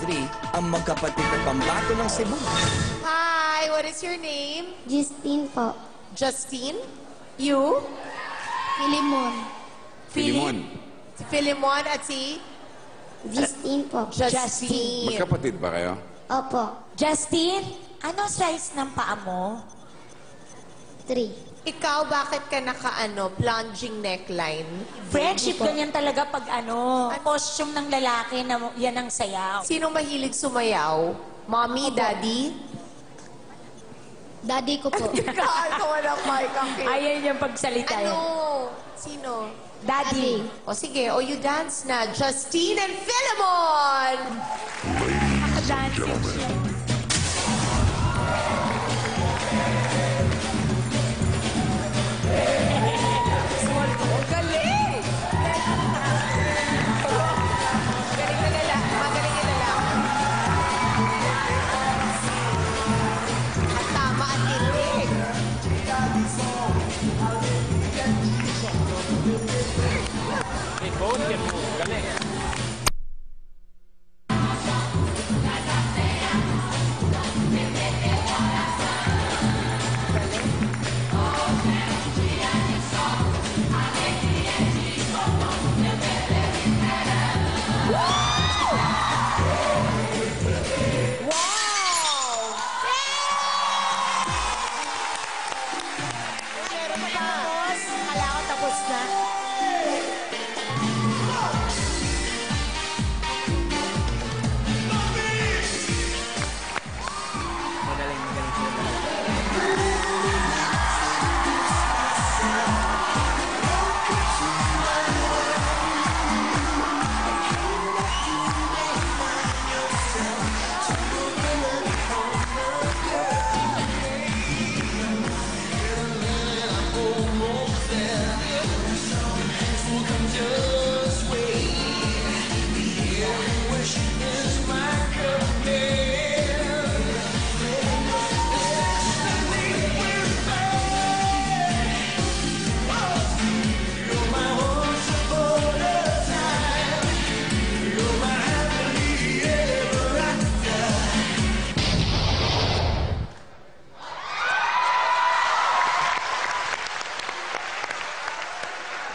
Audrey, ang magkapatid na pambato ng Cebu. Hi, what is your name? Justine po. Justine? You? Filimon. Filimon. Si Filimon at si Justine po. Justine. Magkapatid ba kayo? Opo. Justin, ano size ng paa mo? 3. Ikaw, bakit ka plunging neckline? Friendship, ganyan talaga pag costume ng lalaki na yan ang sayaw. Sino mahilig sumayaw? Mommy, daddy? Daddy ko po. Kaan ko walang mic ang Ayan yung pagsalita yan. Sino? Daddy. O sige, you dance na. Justine and Filimon! Dancing siya. Galing! Magaling na lalaki. Magaling na lalaki. At tama at tinig. Tapos, akala ko tapos na.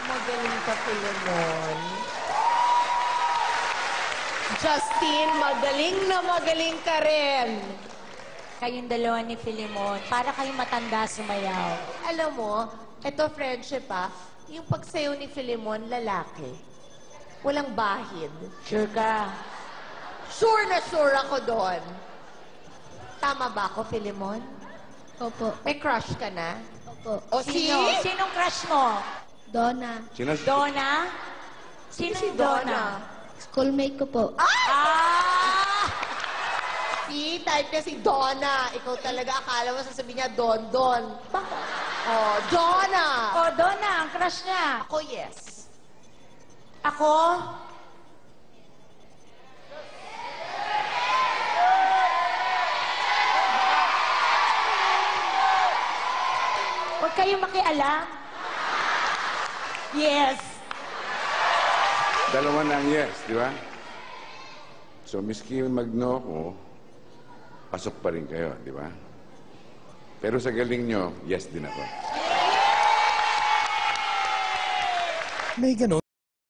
Magaling ka, Filimon. Justine, magaling ka rin. Kayong dalawa ni Filimon, para kayong matanda sumayaw. Alam mo, ito friendship yung pagsayaw ni Filimon, lalaki. Walang bahid. Sure ka? Sure na sure ako doon. Tama ba ako, Filimon? Opo. May crush ka na? Opo. O Sino? Sinong crush mo? Donna. Sino? Donna? Sino si Donna? Schoolmate ko po. Ah! Si, type ka si Donna. Ikaw talaga, akala mo sasabihin niya Don. Oh, Donna. Oh, Donna, ang crush niya. Ako, yes. Ako? Huwag kayong makialam. Yes. Dalawa na ang yes, di ba? So, miski mag-no ko, pasok pa rin kayo, di ba? Pero sa galing nyo, yes din ako. May ganon.